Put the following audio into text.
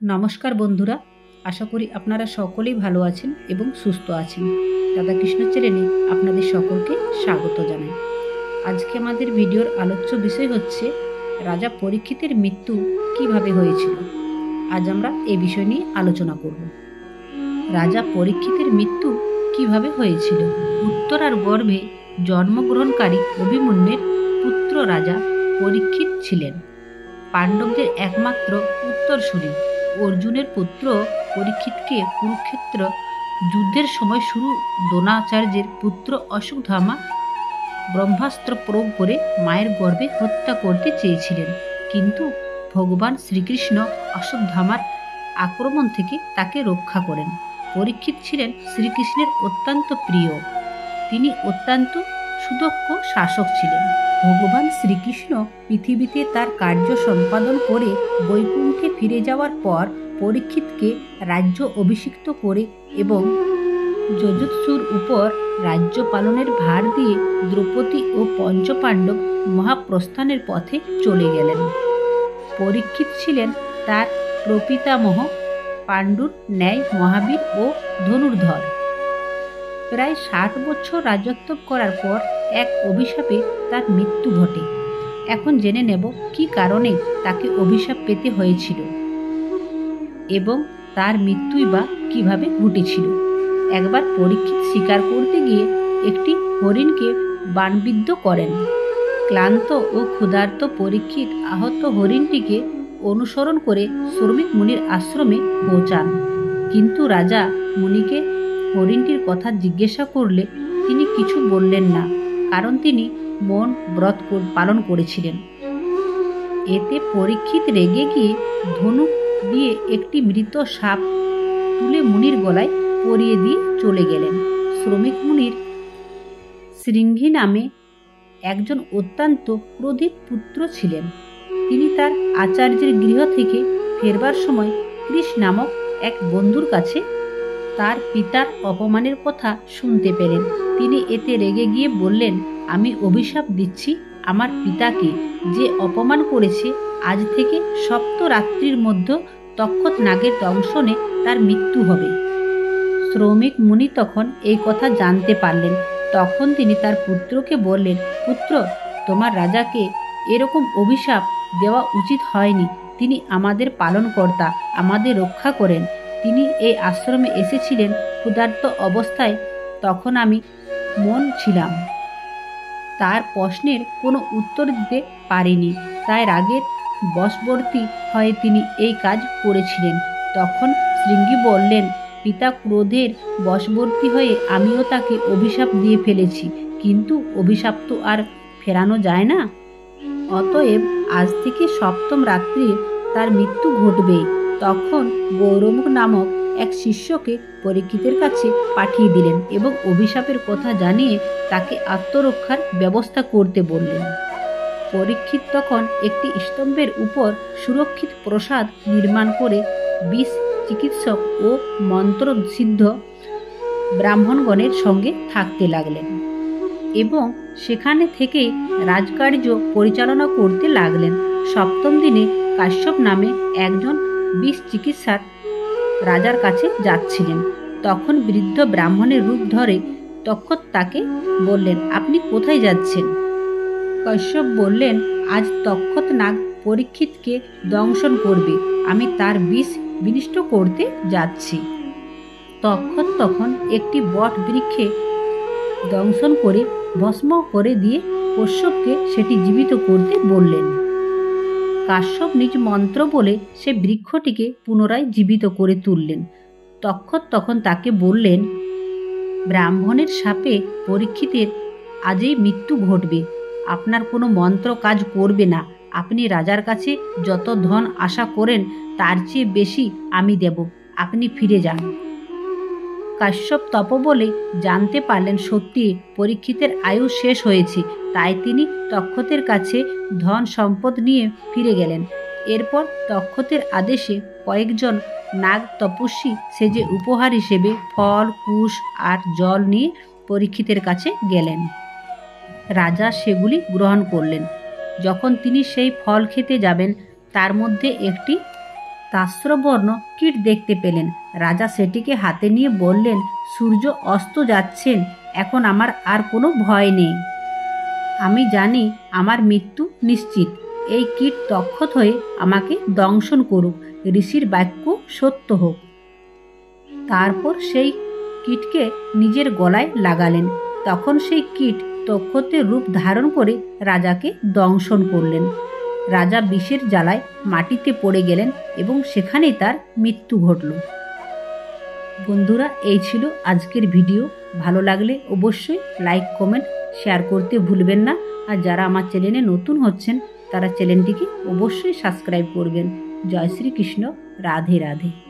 নমস্কার বন্ধুরা, আশা করি আপনারা সকলেই ভালো আছেন এবং সুস্থ আছেন। রাধাকৃষ্ণ চ্যানেলে আপনাদের সকলকে স্বাগত জানাই। আজকে আমাদের ভিডিওর আলোচ্য বিষয় হচ্ছে রাজা পরীক্ষিতের মৃত্যু কিভাবে হয়েছিল। আজ আমরা এই বিষয় নিয়ে আলোচনা করব। রাজা পরীক্ষিতের মৃত্যু কিভাবে হয়েছিল। উত্তরার গর্ভে জন্মগ্রহণকারী অভিমন্যুর পুত্র রাজা পরীক্ষিত ছিলেন। পাণ্ডবদের একমাত্র উত্তরসূরি অর্জুনের পুত্র পরীক্ষিতকে কুরুক্ষেত্র যুদ্ধের সময় শুরু দ্রোণাচার্যের পুত্র অশ্বত্থামা ব্রহ্মাস্ত্র প্রয়োগ করে মায়ের গর্ভে হত্যা করতে চেয়েছিলেন, কিন্তু ভগবান শ্রীকৃষ্ণ অশ্বত্থামার আক্রমণ থেকে তাকে রক্ষা করেন। পরীক্ষিত ছিলেন শ্রীকৃষ্ণের অত্যন্ত প্রিয়। তিনি অত্যন্ত সুদক্ষ শাসক ছিলেন। ভগবান শ্রীকৃষ্ণ পৃথিবীতে তার কার্য সম্পাদন করে বৈকুণ্ঠে ফিরে যাওয়ার পর পরীক্ষিতকে রাজ্য অভিষিক্ত করে এবং যজুৎসুর উপর রাজ্য পালনের ভার দিয়ে দ্রৌপদী ও পঞ্চপাণ্ডব মহাপ্রস্থানের পথে চলে গেলেন। পরীক্ষিত ছিলেন তার প্রপিতামহ পাণ্ডুর ন্যায় মহাবীর ও ধনুর্ধর। প্রায় 60 বছর রাজত্ব করার পর এক অভিশাপে তার মৃত্যু ঘটে। এখন জেনে নেব কি কারণে তাকে অভিশাপ পেতে হয়েছিল এবং তার মৃত্যুই বা কিভাবে ঘটেছিল। একবার পরীক্ষিত শিকার করতে গিয়ে একটি হরিণকে বাণবিদ্ধ করেন। ক্লান্ত ও ক্ষুধার্ত পরীক্ষিত আহত হরিণটিকে অনুসরণ করে শ্রমিক মুনির আশ্রমে পৌঁছান, কিন্তু রাজা মুনিকে হরিণটির কথা জিজ্ঞাসা করলে তিনি কিছু বললেন না, কারণ তিনি মৌন ব্রত পালন করেছিলেন। এতে পরীক্ষিত রেগে গিয়ে ধনুক দিয়ে একটি মৃত সাপ তুলে মুনির গলায় পরিয়ে দিয়ে চলে গেলেন। শ্রমিক মুনির শৃঙ্গী নামে একজন অত্যন্ত ক্রোধিত পুত্র ছিলেন। তিনি তার আচার্যের গৃহ থেকে ফেরবার সময় কৃষ নামক এক বন্ধুর কাছে তার পিতার অপমানের কথা শুনতে পেলেন। তিনি এতে রেগে গিয়ে বললেন, আমি অভিশাপ দিচ্ছি আমার পিতাকে, যে অপমান করেছে আজ থেকে সপ্তরাত্রির মধ্যে তক্ষত নাগের দংশনে তার মৃত্যু হবে। শ্রমিক মুনি তখন এই কথা জানতে পারলেন। তখন তিনি তার পুত্রকে বললেন, পুত্র, তোমার রাজাকে এরকম অভিশাপ দেওয়া উচিত হয়নি। তিনি আমাদের পালনকর্তা, আমাদের রক্ষা করেন। তিনি এই আশ্রমে এসেছিলেন ক্ষুধার্ত অবস্থায়, তখন আমি মৌন ছিলাম। তার প্রশ্নের কোনো উত্তর দিতে পারিনি, তাই রাগের বশবর্তী হয়ে তিনি এই কাজ করেছিলেন। তখন শৃঙ্গী বললেন, পিতা ক্রোধের বশবর্তী হয়ে আমিও তাকে অভিশাপ দিয়ে ফেলেছি, কিন্তু অভিশাপ তো আর ফেরানো যায় না। অতএব আজ থেকে সপ্তম রাত্রি তার মৃত্যু ঘটবে। তখন গৌরমুখ নামক এক শিষ্যকে পরীক্ষিতের কাছে পাঠিয়ে দিলেন এবং অভিশাপের কথা জানিয়ে তাকে আত্মরক্ষার ব্যবস্থা করতে বললেন। পরীক্ষিত তখন একটি স্তম্ভের উপর সুরক্ষিত প্রসাদ নির্মাণ করে 20 চিকিৎসক ও মন্ত্রসিদ্ধ ব্রাহ্মণগণের সঙ্গে থাকতে লাগলেন এবং সেখানে থেকে রাজকার্য পরিচালনা করতে লাগলেন। সপ্তম দিনে কাশ্যপ নামে একজন 20 চিকিৎসক রাজার কাছে যাচ্ছিলেন। তখন বৃদ্ধ ব্রাহ্মণের রূপ ধরে তক্ষক তাকে বললেন, আপনি কোথায় যাচ্ছেন? কাশ্যপ বললেন, আজ তক্ষক নাগ পরীক্ষিতকে দংশন করবে, আমি তার বিষ বিনিষ্ট করতে যাচ্ছি। তক্ষক তখন একটি বট বৃক্ষে দংশন করে ভস্ম করে দিয়ে কশ্যপকে সেটি জীবিত করতে বললেন। কাশ্যপ নিজ মন্ত্র বলে সে বৃক্ষটিকে পুনরায় জীবিত করে তুললেন। তক্ষক তখন তাকে বললেন, ব্রাহ্মণের শাপে পরীক্ষিতের আজই মৃত্যু ঘটবে। আপনার কোনো মন্ত্র কাজ করবে না। আপনি রাজার কাছে যত ধন আশা করেন তার চেয়ে বেশি আমি দেব, আপনি ফিরে যান। কাশ্যপ তপবলে জানতে পারলেন সত্যি পরীক্ষিতের আয়ু শেষ হয়েছে, তাই তিনি তক্ষতের কাছে ধন সম্পদ নিয়ে ফিরে গেলেন। এরপর তক্ষতের আদেশে কয়েকজন নাগ তপস্বী সেজে উপহার হিসেবে ফল, কুশ আর জল নিয়ে পরীক্ষিতের কাছে গেলেন। রাজা সেগুলি গ্রহণ করলেন। যখন তিনি সেই ফল খেতে যাবেন, তার মধ্যে একটি তাস্রবর্ণ কীট দেখতে পেলেন। রাজা সেটিকে হাতে নিয়ে বললেন, সূর্য অস্ত যাচ্ছেন, এখন আমার আর কোনো ভয় নেই। আমি জানি আমার মৃত্যু নিশ্চিত। এই কীট তক্ষত হয়ে আমাকে দংশন করুক, ঋষির বাক্য সত্য হোক। তারপর সেই কীটকে নিজের গলায় লাগালেন। তখন সেই কীট তক্ষতের রূপ ধারণ করে রাজাকে দংশন করলেন। রাজা বিষের জ্বালায় মাটিতে পড়ে গেলেন এবং সেখানেই তার মৃত্যু ঘটল। বন্ধুরা, এই ছিল আজকের ভিডিও। ভালো লাগলে অবশ্যই লাইক, কমেন্ট, শেয়ার করতে ভুলবেন না। আর যারা আমার চ্যানেলে নতুন হচ্ছেন তারা চ্যানেলটিকে অবশ্যই সাবস্ক্রাইব করবেন। জয় শ্রীকৃষ্ণ। রাধে রাধে।